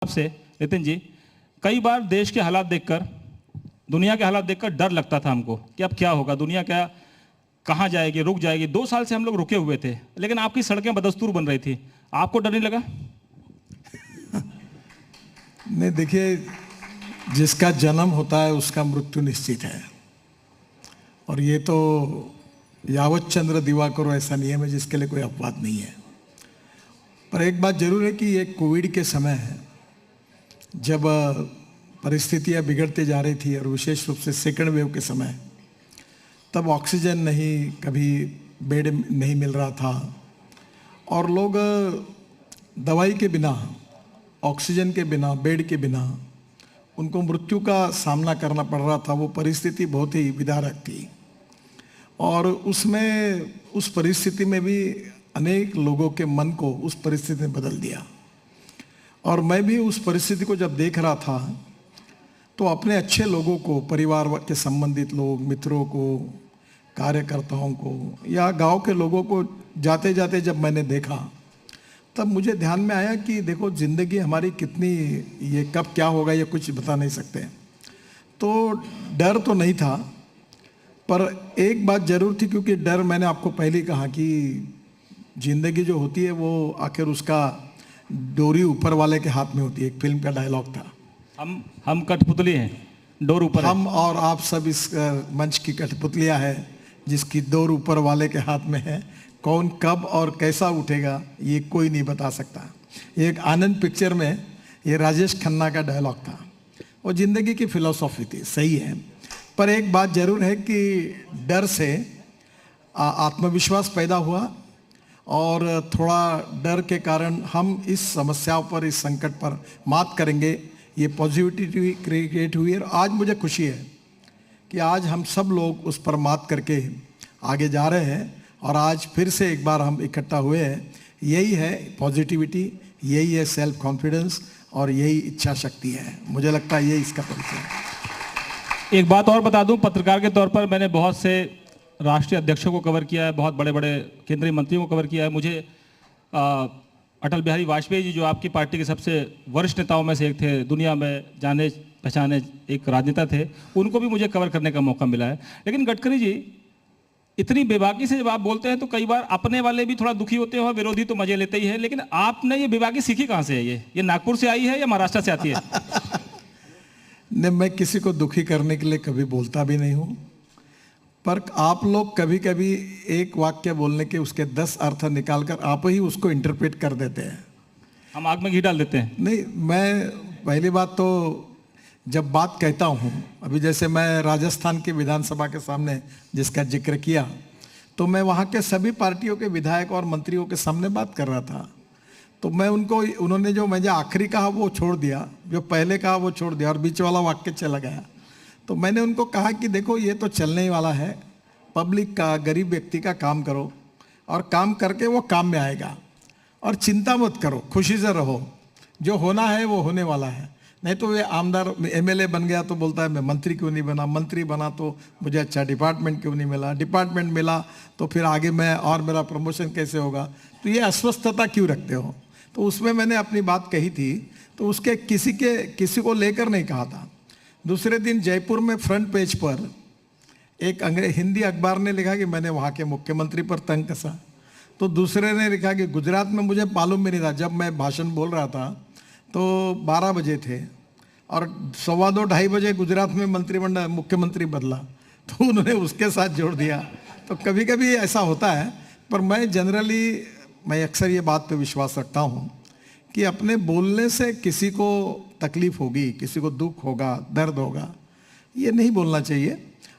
आपसे नितिन जी, कई बार देश के हालात देखकर, दुनिया के हालात देखकर डर लगता था हमको कि अब क्या होगा, दुनिया क्या कहाँ जाएगी, रुक जाएगी। 2 साल से हम लोग रुके हुए थे, लेकिन आपकी सड़कें बदस्तूर बन रही थी। आपको डर नहीं लगा? नहीं, देखिए, जिसका जन्म होता है उसका मृत्यु निश्चित है। और ये तो यावत चंद्र दिवाकर ऐसा नियम है जिसके लिए कोई अपवाद नहीं है। पर एक बात जरूर है कि ये कोविड के समय है, जब परिस्थितियां बिगड़ते जा रही थी और विशेष रूप से सेकंड वेव के समय, तब ऑक्सीजन नहीं, कभी बेड नहीं मिल रहा था और लोग दवाई के बिना, ऑक्सीजन के बिना, बेड के बिना उनको मृत्यु का सामना करना पड़ रहा था। वो परिस्थिति बहुत ही विदारक थी और उस परिस्थिति में भी अनेक लोगों के मन को उस परिस्थिति ने बदल दिया। और मैं भी उस परिस्थिति को जब देख रहा था तो अपने अच्छे लोगों को, परिवार के संबंधित लोग, मित्रों को, कार्यकर्ताओं को या गांव के लोगों को जाते जाते जब मैंने देखा, तब मुझे ध्यान में आया कि देखो, ज़िंदगी हमारी कितनी, ये कब क्या होगा ये कुछ बता नहीं सकते। तो डर तो नहीं था, पर एक बात जरूर थी, क्योंकि डर, मैंने आपको पहले ही कहा कि ज़िंदगी जो होती है वो आखिर उसका डोरी ऊपर वाले के हाथ में होती है। एक फिल्म का डायलॉग था, हम कठपुतली हैं, डोर ऊपर हम और आप सब इस मंच की कठपुतलियाँ है जिसकी डोर ऊपर वाले के हाथ में है। कौन कब और कैसा उठेगा ये कोई नहीं बता सकता। ये एक आनंद पिक्चर में ये राजेश खन्ना का डायलॉग था। वो जिंदगी की फिलॉसफी थी, सही है। पर एक बात जरूर है कि डर से आत्मविश्वास पैदा हुआ और थोड़ा डर के कारण हम इस समस्याओं पर, इस संकट पर मात करेंगे, ये पॉजिटिविटी क्रिएट हुई है। और आज मुझे खुशी है कि आज हम सब लोग उस पर मात करके आगे जा रहे हैं और आज फिर से एक बार हम इकट्ठा हुए हैं। यही है पॉजिटिविटी, यही है सेल्फ कॉन्फिडेंस और यही इच्छा शक्ति है। मुझे लगता है यही इसका परिचय है। एक बात और बता दूं, पत्रकार के तौर पर मैंने बहुत से राष्ट्रीय अध्यक्षों को कवर किया है, बहुत बड़े बड़े केंद्रीय मंत्रियों को कवर किया है। मुझे अटल बिहारी वाजपेयी जी, जो आपकी पार्टी के सबसे वरिष्ठ नेताओं में से एक थे, दुनिया में जाने पहचाने एक राजनेता थे, उनको भी मुझे कवर करने का मौका मिला है। लेकिन गडकरी जी, इतनी बेबाकी से जब आप बोलते हैं तो कई बार अपने वाले भी थोड़ा दुखी होते हैं और विरोधी तो मजे लेते ही है। लेकिन आपने ये बेबाकी सीखी कहाँ से है? ये नागपुर से आई है या महाराष्ट्र से आती है? नहीं, मैं किसी को दुखी करने के लिए कभी बोलता भी नहीं हूँ। पर आप लोग कभी कभी एक वाक्य बोलने के उसके 10 अर्थ निकालकर आप ही उसको इंटरप्रेट कर देते हैं। हम आग में घी डाल देते हैं। नहीं, मैं पहली बात तो जब बात कहता हूँ, अभी जैसे मैं राजस्थान की विधानसभा के सामने जिसका जिक्र किया, तो मैं वहाँ के सभी पार्टियों के विधायक और मंत्रियों के सामने बात कर रहा था। तो मैं उन्होंने जो मुझे आखिरी कहा वो छोड़ दिया, जो पहले कहा वो छोड़ दिया और बीच वाला वाक्य चला गया। तो मैंने उनको कहा कि देखो, ये तो चलने ही वाला है, पब्लिक का, गरीब व्यक्ति का काम करो और काम करके वो काम में आएगा। और चिंता मत करो, खुशी से रहो, जो होना है वो होने वाला है। नहीं तो ये आमदार एमएलए बन गया तो बोलता है मैं मंत्री क्यों नहीं बना, मंत्री बना तो मुझे अच्छा डिपार्टमेंट क्यों नहीं मिला, डिपार्टमेंट मिला तो फिर आगे मैं और मेरा प्रमोशन कैसे होगा। तो ये अस्वस्थता क्यों रखते हो? तो उसमें मैंने अपनी बात कही थी, तो उसके किसी को लेकर नहीं कहा था। दूसरे दिन जयपुर में फ्रंट पेज पर एक हिंदी अखबार ने लिखा कि मैंने वहाँ के मुख्यमंत्री पर तंग कसा। तो दूसरे ने लिखा कि गुजरात में, मुझे मालूम भी नहीं था, जब मैं भाषण बोल रहा था तो 12 बजे थे और 2:15-2:30 बजे गुजरात में मंत्रिमंडल मुख्यमंत्री बदला, तो उन्होंने उसके साथ जोड़ दिया। तो कभी कभी ऐसा होता है। पर मैं अक्सर ये बात पे विश्वास रखता हूँ कि अपने बोलने से किसी को तकलीफ होगी, किसी को दुख होगा, दर्द होगा, ये नहीं बोलना चाहिए।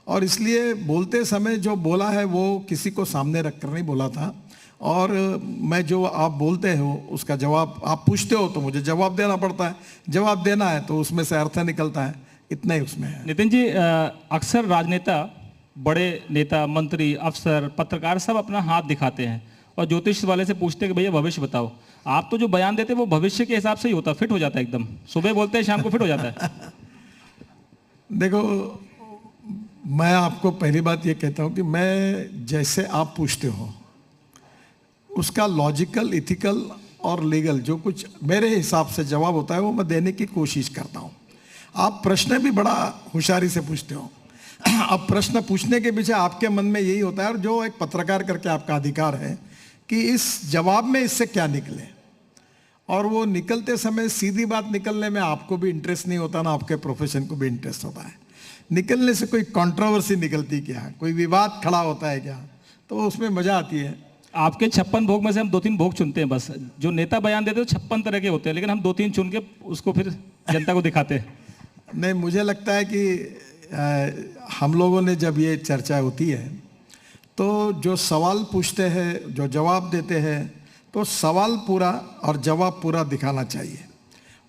और इसलिए बोलते समय जो बोला है वो किसी को सामने रख कर नहीं बोला था। और मैं, जो आप बोलते हो उसका जवाब आप पूछते हो तो मुझे जवाब देना पड़ता है। जवाब देना है तो उसमें से अर्थ निकलता है, इतना ही उसमें है। नितिन जी, अक्सर राजनेता, बड़े नेता, मंत्री, अफसर, पत्रकार सब अपना हाथ दिखाते हैं और ज्योतिष वाले से पूछते हैं कि भैया भविष्य बताओ। आप तो जो बयान देते हैं वो भविष्य के हिसाब से ही होता, फिट हो जाता है एकदम। सुबह बोलते हैं, शाम को फिट हो जाता है। देखो, मैं आपको पहली बात ये कहता हूँ कि मैं जैसे आप पूछते हो उसका लॉजिकल, इथिकल और लीगल जो कुछ मेरे हिसाब से जवाब होता है वो मैं देने की कोशिश करता हूँ। आप प्रश्न भी बड़ा होशियारी से पूछते हो। अब प्रश्न पूछने के पीछे आपके मन में यही होता है, और जो एक पत्रकार करके आपका अधिकार है कि इस जवाब में इससे क्या निकले, और वो निकलते समय सीधी बात निकलने में आपको भी इंटरेस्ट नहीं होता ना आपके प्रोफेशन को भी इंटरेस्ट होता है। निकलने से कोई कंट्रोवर्सी निकलती क्या, कोई विवाद खड़ा होता है क्या, तो उसमें मजा आती है। आपके 56 भोग में से हम 2-3 भोग चुनते हैं बस। जो नेता बयान देते हैं 56 तरह के होते हैं, लेकिन हम 2-3 चुन के उसको फिर जनता को दिखाते हैं। नहीं, मुझे लगता है कि हम लोगों ने जब ये चर्चा होती है तो जो सवाल पूछते हैं, जो जवाब देते हैं, तो सवाल पूरा और जवाब पूरा दिखाना चाहिए।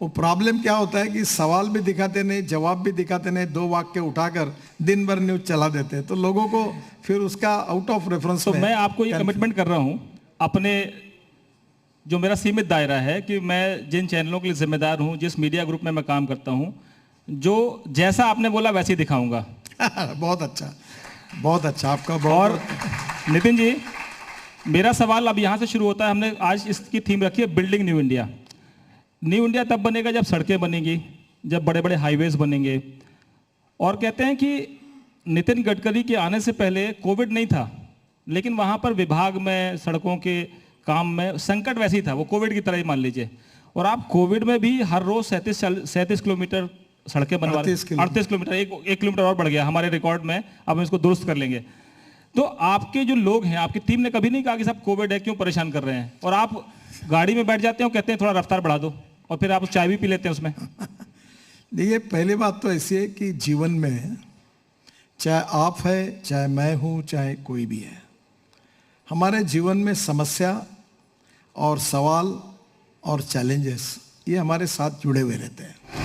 वो प्रॉब्लम क्या होता है कि सवाल भी दिखाते नहीं, जवाब भी दिखाते नहीं, दो वाक्य उठाकर दिन भर न्यूज चला देते हैं, तो लोगों को फिर उसका आउट ऑफ रेफरेंस। तो मैं आपको ये कमिटमेंट कर रहा हूँ अपने, जो मेरा सीमित दायरा है, कि मैं जिन चैनलों के लिए जिम्मेदार हूँ, जिस मीडिया ग्रुप में मैं काम करता हूँ, जो जैसा आपने बोला वैसे ही दिखाऊंगा। बहुत अच्छा, बहुत अच्छा आपका। और नितिन जी, मेरा सवाल अब यहाँ से शुरू होता है। हमने आज इसकी थीम रखी है building new India. New India तब बनेगा जब सड़कें बनेंगी, जब बड़े बड़े हाईवेज बनेंगे। और कहते हैं कि नितिन गडकरी के आने से पहले कोविड नहीं था, लेकिन वहाँ पर विभाग में, सड़कों के काम में संकट वैसे ही था, वो कोविड की तरह ही मान लीजिए। और आप कोविड में भी हर रोज 37 किलोमीटर सड़कें बनवा रहे हैं। 38 किलोमीटर, एक किलोमीटर और बढ़ गया हमारे रिकॉर्ड में, अब हम इसको दुरुस्त कर लेंगे। तो आपके जो लोग हैं, आपकी टीम ने कभी नहीं कहा कि साहब कोविड है, क्यों परेशान कर रहे हैं? और आप गाड़ी में बैठ जाते हो, कहते हैं थोड़ा रफ्तार बढ़ा दो, और फिर आप चाय भी पी लेते हैं उसमें। देखिए, पहली बात तो ऐसी है कि जीवन में चाहे आप है, चाहे मैं हूँ, चाहे कोई भी है, हमारे जीवन में समस्या और सवाल और चैलेंजेस ये हमारे साथ जुड़े हुए रहते हैं।